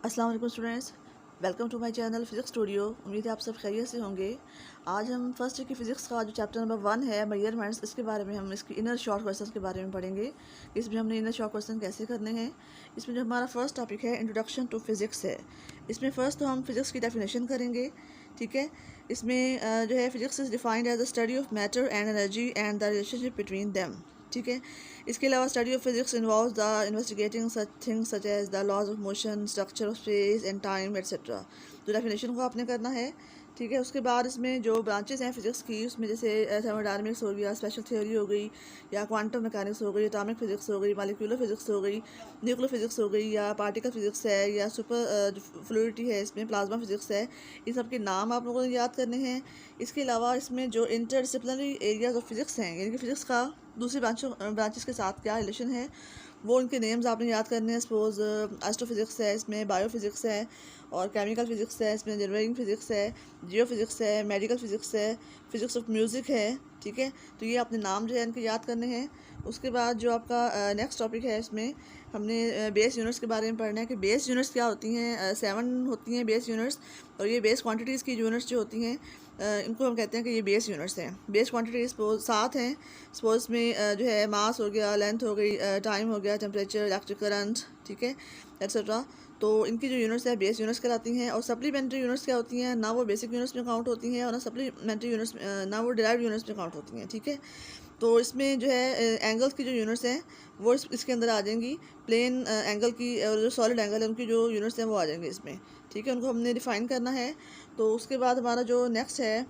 अस्सलाम वालेकुम students, welcome to my channel physics studio. उम्मीद है आप सब खैरियत से होंगे। आज हम फर्स्ट ईयर की फ़िज़िक्स का जो चैप्टर नंबर 1 है मेजरमेंट्स, इसके बारे में हम इसकी इनर शॉर्ट क्वेश्चंस के बारे में पढ़ेंगे। इसमें हमने इनर शॉर्ट क्वेश्चन कैसे करने हैं। इसमें जो हमारा फर्स्ट टॉपिक है इंट्रोडक्शन टू फ़िज़िक्स है। इसमें फ़र्स्ट तो हम फ़िज़िक्स की डेफिनेशन करेंगे, ठीक है। इसमें जो है physics is defined as the study of matter and energy and the relationship between them, ठीक है। इसके अलावा study of physics involves the investigating such things such as the laws of motion, structure of space and time etcetera. तो definition को आपने करना है, ठीक है। उसके बाद इसमें जो ब्रांचेस हैं फिजिक्स की, उसमें जैसे थर्मोडायनामिक्स हो गया, स्पेशल थ्योरी हो गई, या क्वांटम मैकेनिक्स हो गई, एटॉमिक फिजिक्स हो गई, मॉलिक्यूलर फिजिक्स हो गई, न्यूक्लियर फिजिक्स हो गई, या पार्टिकल फिजिक्स है, या सुपर फ्लूइडिटी है, इसमें प्लाज्मा फिजिक्स है। इन सब के नाम आप लोगों को याद करने हैं। इसके अलावा इसमें जो इंटरडिसिप्लिनरी एरियाज ऑफ फिजिक्स हैं, यानी कि फिजिक्स का दूसरी ब्रांचेस के साथ क्या रिलेशन है, वो उनके नेम्स आपने याद करने हैं। सपोज एस्ट्रोफिज़िक्स है, इसमें बायोफिज़िक्स है, और केमिकल फ़िज़िक्स है, इसमें इंजीनियरिंग फ़िज़िक्स है, जियोफिज़िक्स है, मेडिकल फ़िज़िक्स है, फ़िज़िक्स ऑफ म्यूज़िक है, ठीक है। तो ये अपने नाम जो है इनके याद करने हैं। उसके बाद जो आपका नेक्स्ट टॉपिक है, इसमें हमने बेस यूनिट्स के बारे में पढ़ना है कि बेस यूनिट्स क्या होती हैं। 7 होती हैं बेस यूनिट्स, और ये बेस क्वांटिटीज़ की यूनिट्स जो होती हैं इनको हम कहते हैं कि ये बेस यूनिट्स हैं। बेस क्वांटिटी सपोज 7 हैं। सपोज में जो है मास हो गया, लेंथ हो गई, टाइम हो गया, टेम्परेचर, इलेक्ट्रिक करंट, ठीक है, एट्सेट्रा। तो इनकी जो यूनिट्स है बेस यूनिट्स कहलाती हैं। और सप्लीमेंट्री यूनिट्स क्या होती हैं, ना वो बेसिक यूनिट्स में काउंट होती हैं और ना सप्लीमेंट्री यूनिट्स ना वो डिराइव्ड यूनिट्स में काउंट होती हैं, ठीक है। तो इसमें जो है एंगल्स की जो यूनिट्स हैं वो इसके अंदर आ जाएंगी। प्लेन एंगल की और जो सॉलिड एंगल है उनकी जो यूनिट्स हैं वो आ जाएंगे इसमें, ठीक है। उनको हमने डिफ़ाइन करना है। तो उसके बाद हमारा जो नेक्स्ट है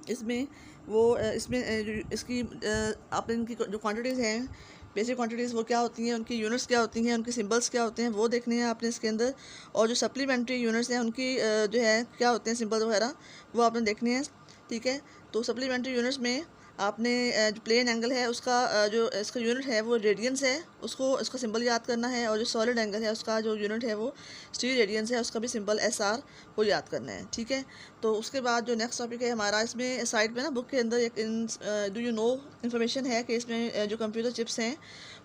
इसमें वो इसकी आपने इनकी जो क्वांटिटीज़ हैं, बेसिक क्वांटिटीज़ वो क्या होती हैं, उनकी यूनिट्स क्या होती हैं, उनके सिंबल्स क्या होते हैं, वो देखने हैं आपने इसके अंदर। और जो सप्लीमेंट्री यूनिट्स हैं उनकी जो है क्या होते हैं सिंबल वगैरह, वो आपने देखने हैं, ठीक है। तो सप्लीमेंट्री यूनिट्स में आपने जो प्लेन एंगल है उसका जो इसका यूनिट है वो रेडियंस है, उसका सिंबल याद करना है। और जो सॉलिड एंगल है उसका जो यूनिट है वो स्टील रेडियंस है, उसका भी सिंबल SR वो याद करना है, ठीक है। तो उसके बाद जो नेक्स्ट टॉपिक है हमारा, इसमें साइड में ना बुक के अंदर एक डू यू नो इन्फॉर्मेशन है कि इसमें जो कंप्यूटर चिप्स हैं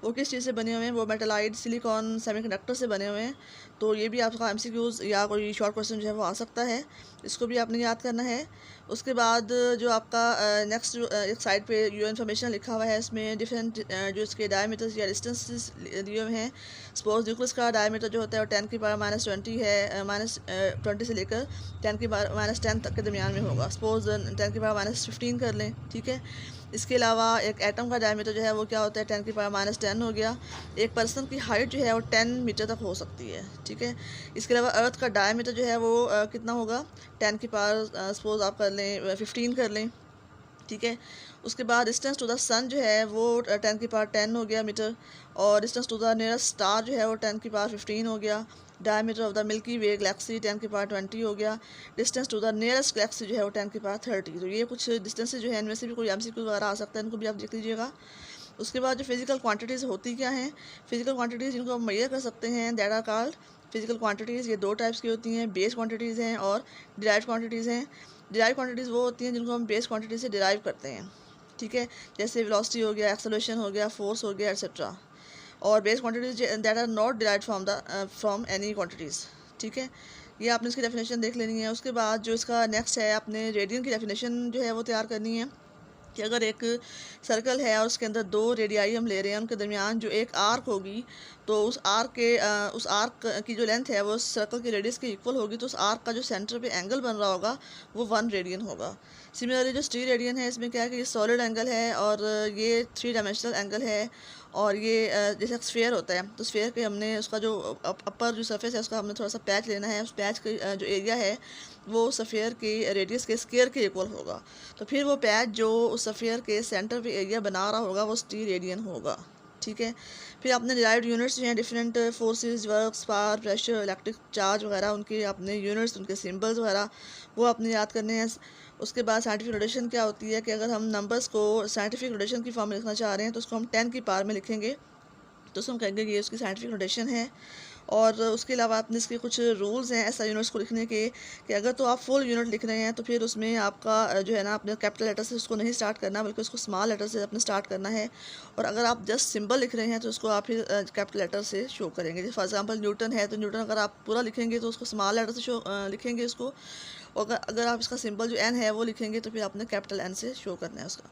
वो किस चीज़ से बने हुए हैं, वो मेटालाइट सिलिकॉन सेमीकंडक्टर से बने हुए हैं। तो ये भी आपका MCQs या कोई शॉर्ट क्वेश्चन जो है वो आ सकता है, इसको भी आपने याद करना है। उसके बाद जो आपका नेक्स्ट एक साइड पे जो इन्फॉर्मेशन लिखा हुआ है, इसमें डिफरेंट जो इसके डायमीटर्स या डिस्टेंसेस दिए हुए हैं। सपोज न्यूक्लियस का डायमीटर जो होता है वो 10 की पावर -20 है, -20 से लेकर 10 की पावर -10 तक के दरमियान में होगा। सपोज 10 की पावर -15 कर लें, ठीक है। इसके अलावा एक एटम का डायमीटर जो है वो क्या होता है, 10 की पावर -10 हो गया। एक पर्सन की हाइट जो है वो 10 मीटर तक हो सकती है, ठीक है। इसके अलावा अर्थ का डायमीटर जो है वो कितना होगा, 10 की पावर सपोज आप कर लें 15 कर लें, ठीक है। उसके बाद डिस्टेंस टू द सन जो है वो 10 की पावर 10 हो गया मीटर। और distance to the nearest star जो है वो 10 की पावर 15 हो गया। Diameter of the Milky Way galaxy 10 की पावर 20 हो गया। Distance to the nearest galaxy जो है वो 10 की पावर 30। तो ये कुछ डिस्टेंसेज जो है इनमें से भी कोई MCQ वगैरह आ सकता है, इनको भी आप देख लीजिएगा। उसके बाद जो फिजिकल क्वांटिटीज़ होती क्या हैं, फिजिकल क्वांटिटीज़ जिनको हम मेजर कर सकते हैं that are called physical quantities. ये 2 टाइप्स की होती हैं, बेस क्वांटिटीज़ हैं और डिराइव्ड क्वांटिटीज़ हैं। डिराइव क्वांटिटीज़ वो होती हैं जिनको हम बेस क्वांटिटी से डिराइव करते हैं, ठीक है। जैसे वेलोसिटी हो गया, एक्सेलरेशन हो गया, फोर्स हो गया, एट्सेट्रा। और base quantities that are not derived from any quantities, ठीक है। ये आपने इसकी डेफिनेशन देख लेनी है। उसके बाद जो इसका नेक्स्ट है, आपने रेडियन की डेफिनेशन जो है वो तैयार करनी है कि अगर एक सर्कल है और उसके अंदर 2 रेडियाई हम ले रहे हैं, उनके दरमियान जो एक आर्क होगी, तो उस आर्क की जो लेंथ है वो सर्कल के रेडियस के इक्वल होगी। तो उस आर्क का जो सेंटर पे एंगल बन रहा होगा वो 1 रेडियन होगा। सिमिलरली जो स्टील रेडियन है, इसमें क्या है कि ये सॉलिड एंगल है और ये 3 डायमेंशनल एंगल है। और ये जैसे स्फेयर होता है, तो स्फेयर के हमने उसका जो अपर जो सरफेस है उसका हमने थोड़ा सा पैच लेना है। उस पैच का जो एरिया है वो सफ़ेयर के रेडियस के स्क्वायर के इक्वल होगा। तो फिर वो पैच जो उस सफ़ेयर के सेंटर पे एरिया बना रहा होगा वो स्टील रेडियन होगा, ठीक है। फिर आपने डिराइव्ड यूनिट्स जो हैं different forces, work, power, pressure, electric charge वगैरह, उनके अपने यूनिट्स, उनके सिंबल्स वगैरह वो आपने याद करने हैं। उसके बाद साइंटिफिक नोटेशन क्या होती है कि अगर हम नंबर्स को साइंटिफिक नोटेशन की फॉर्म में लिखना चाह रहे हैं तो उसको हम 10 की पावर में लिखेंगे, तो उसको हम कहेंगे कि ये उसकी साइंटिफिक नोटेशन है। और उसके अलावा आपने इसके कुछ रूल्स हैं ऐसा यूनिट्स को लिखने के, कि अगर तो आप फुल यूनिट लिख रहे हैं तो फिर उसमें आपका जो है ना अपने कैपिटल लेटर से उसको नहीं स्टार्ट करना, बल्कि उसको स्मॉल लेटर से अपने स्टार्ट करना है। और अगर आप जस्ट सिंबल लिख रहे हैं तो उसको आप फिर कैपिटल लेटर से शो करेंगे। जैसे फॉर एग्जांपल न्यूटन है तो न्यूटन अगर आप पूरा लिखेंगे तो उसको स्मॉल लेटर से शो लिखेंगे उसको। और अगर आप इसका सिंबल जो एन है वो लिखेंगे तो फिर आपने कैपिटल एन से शो करना है उसका,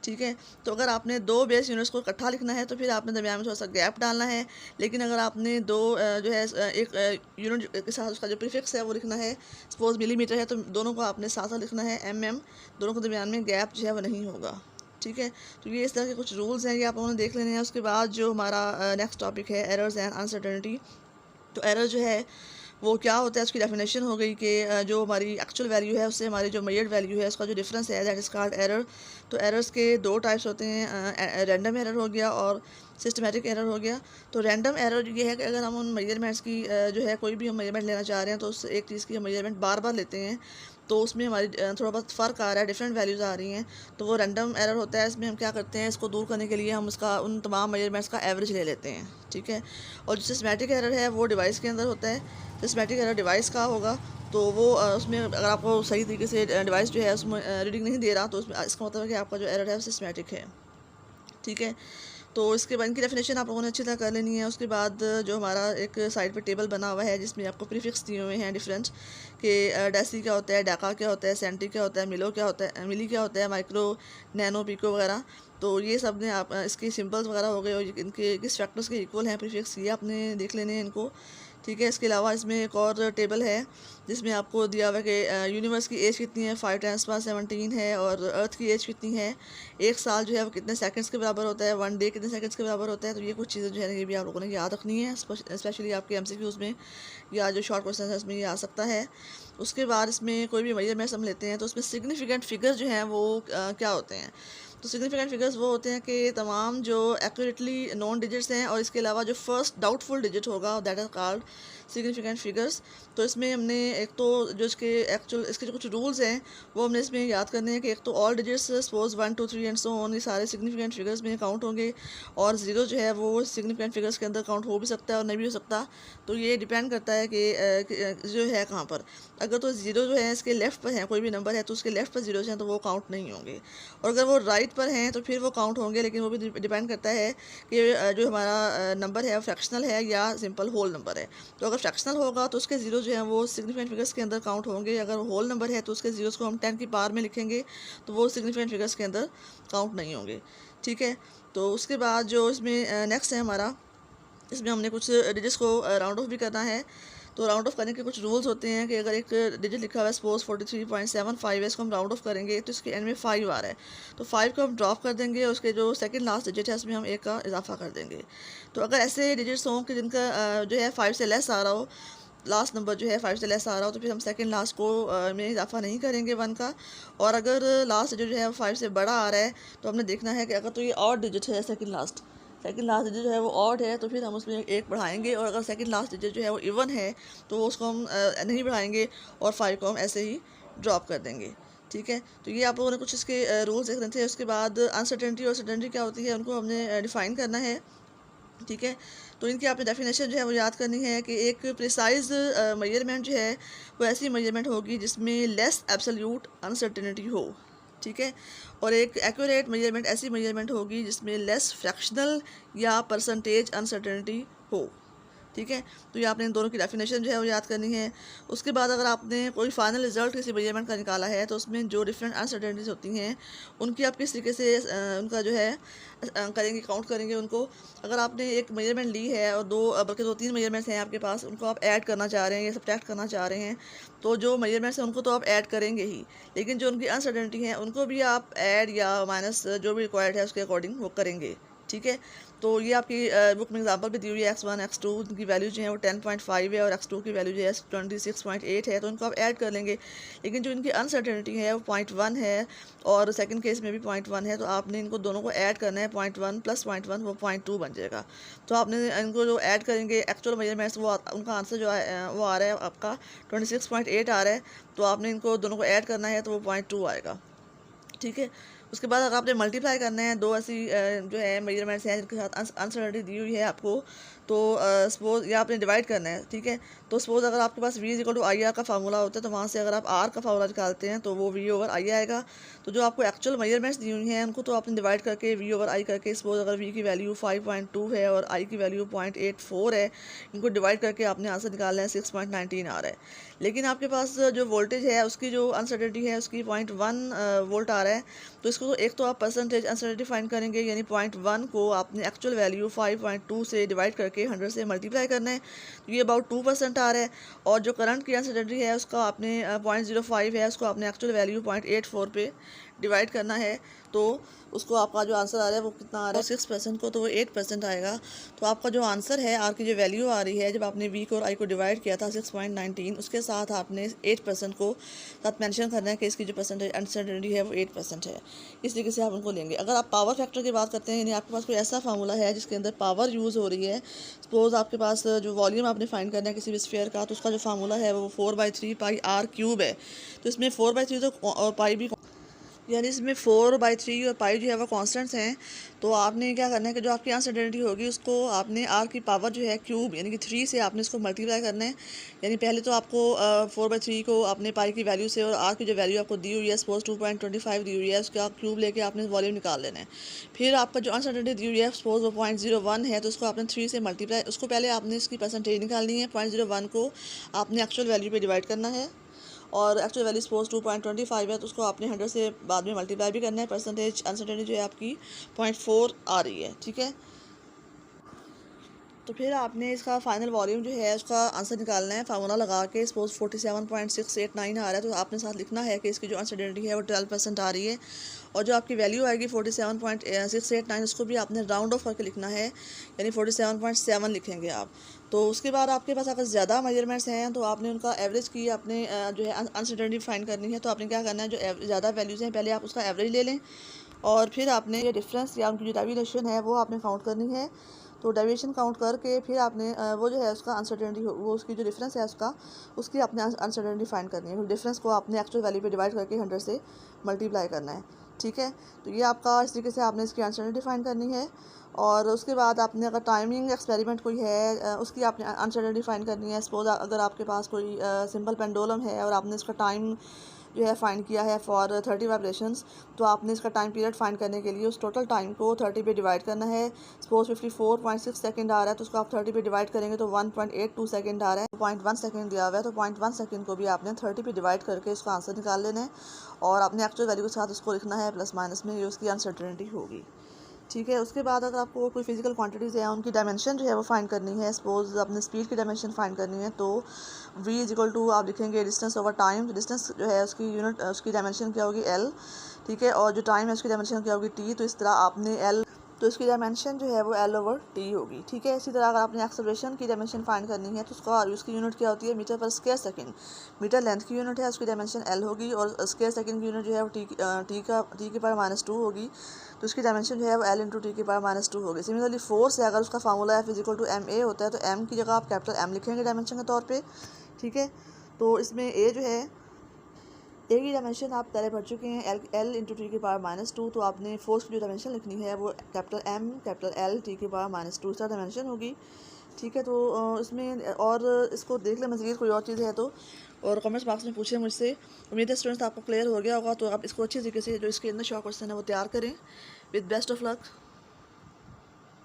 ठीक है। तो अगर आपने दो बेस यूनिट्स को इकट्ठा लिखना है तो फिर आपने दरमियान में थोड़ा सा गैप डालना है। लेकिन अगर आपने दो जो है एक यूनिट के साथ उसका जो प्रीफिक्स है वो लिखना है, सपोज मिलीमीटर है तो दोनों को आपने साथ साथ लिखना है mm, दोनों के दरमियान में गैप जो है वो नहीं होगा, ठीक है। तो ये इस तरह के कुछ रूल्स हैं, ये आप लोगों ने देख लेने हैं। उसके बाद जो हमारा नेक्स्ट टॉपिक है एरर्स एंड अनसर्टेनिटी। तो एरर जो है वो क्या होता है, उसकी डेफिनेशन हो गई कि जो हमारी एक्चुअल वैल्यू है उससे हमारी जो मेजर्ड वैल्यू है उसका जो डिफरेंस है दैट इज़ कॉल्ड एरर। तो एरर्स के दो टाइप्स होते हैं, रैंडम एरर हो गया और सिस्टमेटिक एरर हो गया। तो रैंडम एरर ये है कि अगर हम उन मेजरमेंट्स की जो है कोई भी हम मेजरमेंट लेना चाह रहे हैं तो उस एक चीज़ की हम मेजरमेंट बार बार लेते हैं तो उसमें हमारी थोड़ा बहुत फ़र्क आ रहा है, डिफरेंट वैल्यूज़ आ रही हैं, तो वो रैंडम एरर होता है। इसमें हम क्या करते हैं, इसको दूर करने के लिए हम उसका उन तमाम मेजरमेंट्स का एवरेज ले लेते हैं, ठीक है। और जो सिस्टमेटिक एरर है वो डिवाइस के अंदर होता है। सिस्टमेटिक एरर डिवाइस का होगा तो वो उसमें अगर आपको सही तरीके से डिवाइस जो है उसमें रीडिंग नहीं दे रहा तो उसमें इसका मतलब है कि आपका जो एरर है वो सिस्टमेटिक है, ठीक है। तो इसके बाद इनकी डेफिनेशन आप लोगों ने अच्छी तरह कर लेनी है। उसके बाद जो हमारा एक साइड पे टेबल बना हुआ है जिसमें आपको प्रीफिक्स दिए हुए हैं डिफरेंट, कि डेसी क्या होता है, डाका क्या होता है, सेंटी क्या होता है, मिलो क्या होता है, मिली क्या होता है, माइक्रो, नैनो, पिको वगैरह। तो ये सब ने आप इसके सिंबल्स वगैरह हो गए और इनके किस फैक्टर्स के इक्वल हैं प्रीफिक्स, ये आपने देख लेने हैं इनको, ठीक है। इसके अलावा इसमें एक और टेबल है जिसमें आपको दिया हुआ है कि यूनिवर्स की एज कितनी है, 5×17 है, और अर्थ की एज कितनी है, एक साल जो है वो कितने सेकंड्स के बराबर होता है, वन डे कितने सेकंड्स के बराबर होता है। तो ये कुछ चीज़ें जो है ये भी आप लोगों ने याद रखनी है, स्पेशली आपके एमसीक्यूज़ में या जो शॉर्ट क्वेश्चन है उसमें ये आ सकता है। उसके बाद इसमें कोई भी मेजरमेंट्स हम लेते हैं तो उसमें सिग्निफिकेंट फिगर जो हैं वो क्या होते हैं। तो सिग्निफिकेंट फिगर्स वो होते हैं कि तमाम जो एक्यूरेटली नॉन डिजिट्स हैं और इसके अलावा जो फर्स्ट डाउटफुल डिजिट होगा that is called significant figures. तो इसमें हमने एक तो जो इसके जो कुछ रूल्स हैं वो हमने इसमें याद करने हैं कि एक तो all digits suppose 1 2 3 and so on ये सारे सिग्निफिकेंट फिगर्स में काउंट होंगे, और ज़ीरो जो है वो सिग्निफिकेंट फिगर्स के अंदर काउंट हो भी सकता है और नहीं भी हो सकता। तो ये डिपेंड करता है कि जो है कहाँ पर। अगर तो ज़ीरो जो है इसके लेफ़्ट पर है, कोई भी नंबर है तो उसके लेफ़्ट पर ज़ीरोज़ हैं तो वो काउंट नहीं होंगे, और अगर वो राइट पर हैं तो फिर वो काउंट होंगे। लेकिन वो भी डिपेंड करता है कि जो हमारा नंबर है वो फ्रैक्शनल है या सिंपल होल नंबर है। तो अगर फ्रैक्शनल होगा तो उसके ज़ीरो जो हैं वो सिग्निफिकेंट फिगर्स के अंदर काउंट होंगे। अगर होल नंबर है तो उसके ज़ीरोज़ को हम 10 की पावर में लिखेंगे तो वो सिग्निफिकेंट फिगर्स के अंदर काउंट नहीं होंगे, ठीक है। तो उसके बाद जो इसमें नेक्स्ट है हमारा, इसमें हमने कुछ डिजिट्स को राउंड ऑफ भी करना है। तो राउंड ऑफ करने के कुछ रूल्स होते हैं कि अगर एक डिजिट लिखा हुआ है सपोज 43.75 है, इसको हम राउंड ऑफ करेंगे तो इसके एंड में 5 आ रहा है तो 5 को हम ड्रॉप कर देंगे और उसके जो सेकंड लास्ट डिजिट है उसमें हम एक का इजाफा कर देंगे। तो अगर ऐसे डिजिट्स हों कि जिनका जो है 5 से लेस आ रहा हो, लास्ट नंबर जो है 5 से लेस आ रहा हो, तो फिर हम सेकंड लास्ट को में इजाफा नहीं करेंगे 1 का। और अगर लास्ट डिजिट जो है 5 से बड़ा आ रहा है तो हमने देखना है कि अगर तो ये और डिजिट है सेकंड लास्ट डिजिट जो है वो ऑड है तो फिर हम उसमें एक बढ़ाएंगे, और अगर सेकंड लास्ट डिजिट जो है वो इवन है तो उसको हम नहीं बढ़ाएंगे और 5 को हम ऐसे ही ड्रॉप कर देंगे, ठीक है। तो ये आप लोगों ने कुछ इसके रूल्स देख रहे थे। उसके बाद अनसर्टेनिटी और सर्टेनिटी क्या होती है उनको हमने डिफ़ाइन करना है, ठीक है। तो इनकी आपने डेफिनेशन जो है वो याद करनी है कि एक प्रिसाइज मेजरमेंट जो है वो ऐसी मेजरमेंट होगी जिसमें लेस एब्सोल्यूट अनसर्टेनिटी हो, ठीक है। और एक एक्यूरेट मेजरमेंट ऐसी मेजरमेंट होगी जिसमें लेस फ्रैक्शनल या परसेंटेज अनसर्टेनिटी हो, ठीक है। तो ये आपने इन दोनों की डेफिनेशन जो है वो याद करनी है। उसके बाद अगर आपने कोई फाइनल रिजल्ट किसी मेजरमेंट का निकाला है तो उसमें जो डिफरेंट अनसर्टेनिटीज होती हैं उनकी आप किस तरीके से उनका जो है करेंगे, काउंट करेंगे उनको। अगर आपने एक मेजरमेंट ली है और बल्कि दो तीन मेजरमेंट्स हैं आपके पास, उनको आप ऐड करना चाह रहे हैं या सब्ट्रैक्ट करना चाह रहे हैं, तो जो मेजरमेंट्स हैं उनको तो आप ऐड करेंगे ही, लेकिन जो उनकी अनसर्टेनिटी है उनको भी आप ऐड या माइनस जो भी रिक्वायर्ड है उसके अकॉर्डिंग वो करेंगे, ठीक है। तो ये आपकी बुक में एग्जांपल भी दी हुई है, x1 x2 की वैल्यू जो है वो 10.5 है और x2 की वैल्यू जो है 26.8 है, तो इनको आप ऐड कर लेंगे। लेकिन जो इनकी अनसर्टेनिटी है वो 0.1 है और सेकंड केस में भी 0.1 है, तो आपने इनको दोनों को ऐड करना है, 0.1 प्लस 0.1 वो 0.2 बन जाएगा। तो आपने इनको जो ऐड करेंगे एक्चुअल मेजरमेंट्स वो उनका आंसर जो है वो आ रहा है आपका 26.8 आ रहा है, तो आपने इनको दोनों को ऐड करना है तो वो 0.2 आएगा, ठीक है। उसके बाद अगर आपने मल्टीप्लाई करना है दो ऐसी जो है मेजरमेंट्स हैं जिनके साथ अनसर्टेनिटी दी हुई है आपको, तो सपोज या आपने डिवाइड करना है, ठीक है। तो सपोज अगर आपके पास v equal to I R का फार्मूला होता है, तो वहाँ से अगर आप r का फार्मूला निकालते हैं तो वो v ओवर आई आएगा। तो जो आपको एक्चुअल मेजरमेंट्स दी हुई हैं उनको तो आपने डिवाइड करके v ओवर आई करके, सपोज अगर v की वैल्यू 5.2 है और i की वैल्यू 0.84 है, इनको डिवाइड करके आपने आंसर निकालना है 6.19 आ रहा है। लेकिन आपके पास जो वोल्टेज है उसकी जो अनसर्टेनिटी है उसकी 0.1 वोल्ट आ रहा है। तो इसको तो एक तो आप परसेंटेज अनसर्टेनिटी फाइंड करेंगे, यानी 0.1 को आपने एक्चुअल वैल्यू 5.2 से डिवाइड करके 100 से मल्टीप्लाई करना है, तो ये अबाउट 2% आ रहा है। और जो करंट की अनसर्टेनिटी है उसका आपने 0.05 है, उसको आपने एक्चुअल वैल्यू 0.84 पे डिवाइड करना है, तो उसको आपका जो आंसर आ रहा है वो कितना आ रहा है 6% को, तो वो 8% आएगा। तो आपका जो आंसर है आर की जो वैल्यू आ रही है जब आपने वी को और आई को डिवाइड किया था 6.19, उसके साथ आपने 8% को साथ मेंशन करना है कि इसकी जो परसेंटेज अनसर्टेनिटी है वो 8% है। इस तरीके से आप उनको लेंगे। अगर आप पावर फैक्टर की बात करते हैं, यानी आपके पास कोई ऐसा फार्मूला है जिसके अंदर पावर यूज़ हो रही है, सपोज आपके पास जो वॉल्यूम आपने फाइंड करना है किसी भी स्फीयर का, तो उसका जो फार्मूला है वो 4/3 पाई आर क्यूब है। तो इसमें 4/3 तो और पाई भी, यानी इसमें 4/3 और पाई जो है वो कॉन्स्टेंट्स हैं। तो आपने क्या करना है कि जो आपकी अनसर्टेनिटी होगी उसको आपने आर की पावर जो है क्यूब यानी कि 3 से आपने इसको मल्टीप्लाई करना है। यानी पहले तो आपको 4/3 को आपने पाई की वैल्यू से और आर की जो वैल्यू आपको दी हुई है सपोज 2.25 दी हुई है, उसका क्यूब लेके आपने वॉल्यूम निकाल लेना है। फिर आपका जो अनसर्टेनिटी दी हुई है सपोज वो 0.01 है, तो उसको आपने 3 से मल्टीप्लाई, उसको पहले आपने इसकी परसेंटेज निकालनी है। 0.01 को आपने एक्चुअल वैल्यू पे डिवाइड करना है और एक्चुअल वैल्यू सपोज 2.25 है, तो उसको आपने 100 से बाद में मल्टीप्लाई भी करना है। परसेंटेज अनसर्टेनिटी जो है आपकी 0.4 आ रही है, ठीक है। तो फिर आपने इसका फाइनल वॉल्यूम जो है उसका आंसर निकालना है फार्मूला लगा के। सपोज 47.689 आ रहा है, तो आपने साथ लिखना है कि इसकी जो अनसर्टेनिटी है वो 12% आ रही है। और जो आपकी वैल्यू आएगी 47.689 उसको भी आपने राउंड ऑफ करके लिखना है, यानी 47.7 लिखेंगे आप। तो उसके बाद आपके पास अगर ज़्यादा मेजरमेंट्स हैं तो आपने उनका एवरेज की आपने जो है अनसर्टेनिटी फाइंड करनी है। तो आपने क्या करना है, जो ज़्यादा वैल्यूज़ हैं पहले आप उसका एवरेज ले लें और फिर आपने ये डिफरेंस या उनकी जो डेविएशन है वो आपने काउंट करनी है। तो डेविएशन काउंट करके फिर आपने वो जो है उसका अनसर्टेनिटी वो उसकी जो डिफरेंस है उसकी आपने अनसर्टेनिटी फाइंड करनी है। डिफरेंस को आपने एक्चुअल वैल्यू पे डिवाइड करके 100 से मल्टीप्लाई करना है, ठीक है। तो ये आपका इस तरीके से आपने इसकी अनसर्टेनिटी फाइंड करनी है। और उसके बाद आपने अगर टाइमिंग एक्सपेरिमेंट कोई है उसकी आपने अनसर्टेनिटी फाइंड करनी है। सपोज अगर आपके पास कोई सिंपल पेंडुलम है और आपने इसका टाइम जो है फाइंड किया है फॉर 30 वाइब्रेशंस, तो आपने इसका टाइम पीरियड फाइंड करने के लिए उस टोटल टाइम को 30 पे डिवाइड करना है। सपोज 54.6 सेकंड आ रहा है, तो उसको आप 30 पे डिवाइड करेंगे तो 1.82 सेकंड आ रहा है। 0.1 सेकंड दिया हुआ है, तो 0.1 सेकंड को भी आपने 30 पे डिवाइड करके इसका आंसर निकाल लेना है और अपने एक्चुअल वैल्यू के साथ उसको लिखना है प्लस माइनस में, ये उसकी अनसर्टेनिटी होगी, ठीक है। उसके बाद अगर आपको कोई फिजिकल क्वांटिटीज़ है उनकी डायमेंशन जो है वो फाइंड करनी है, सपोज अपने स्पीड की डायमेंशन फाइंड करनी है, तो v इक्वल टू आप लिखेंगे डिस्टेंस ओवर टाइम। डिस्टेंस जो है उसकी यूनिट उसकी डायमेंशन क्या होगी l, ठीक है। और जो टाइम है उसकी डायमेंशन क्या होगी t। तो इस तरह आपने l, तो इसकी डायमेंशन जो है वो l ओवर t होगी, ठीक है। इसी तरह अगर आपने एक्सेलरेशन की डायमेंशन फाइंड करनी है तो उसकी यूनिट क्या होती है, मीटर पर स्क्वायर सेकंड। मीटर लेंथ की यूनिट है, उसकी डायमेंशन l होगी और स्क्वायर सेकंड की यूनिट जो है वो t की पावर -2 होगी। तो उसकी डायमेंशन जो है वो l इंटू टी की पावर -2 होगी। सिमिलरली फोर्स है, अगर उसका फार्मूला है फिजिकल टू एम ए होता है, तो m की जगह आप कैपिटल M लिखेंगे डायमेंशन के तौर पे, ठीक है। तो इसमें a जो है ए की डायमेंशन आप पहले पढ़ चुके हैं, एल इंटू टी की पावर -2। तो आपने फोर्स की जो डायमेंशन लिखनी है वो capital M capital L T की पावर -2 इसका डायमेंशन होगी, ठीक है। तो इसमें और इसको देख लें मज़ीद कोई और चीज़ है तो, और कमेंट्स बॉक्स में पूछें मुझसे। उम्मीद है स्टूडेंट्स आपको क्लियर हो गया होगा। तो आप इसको अच्छी तरीके से जो इसके अंदर शॉर्ट क्वेश्चन है वो तैयार करें। With best of luck.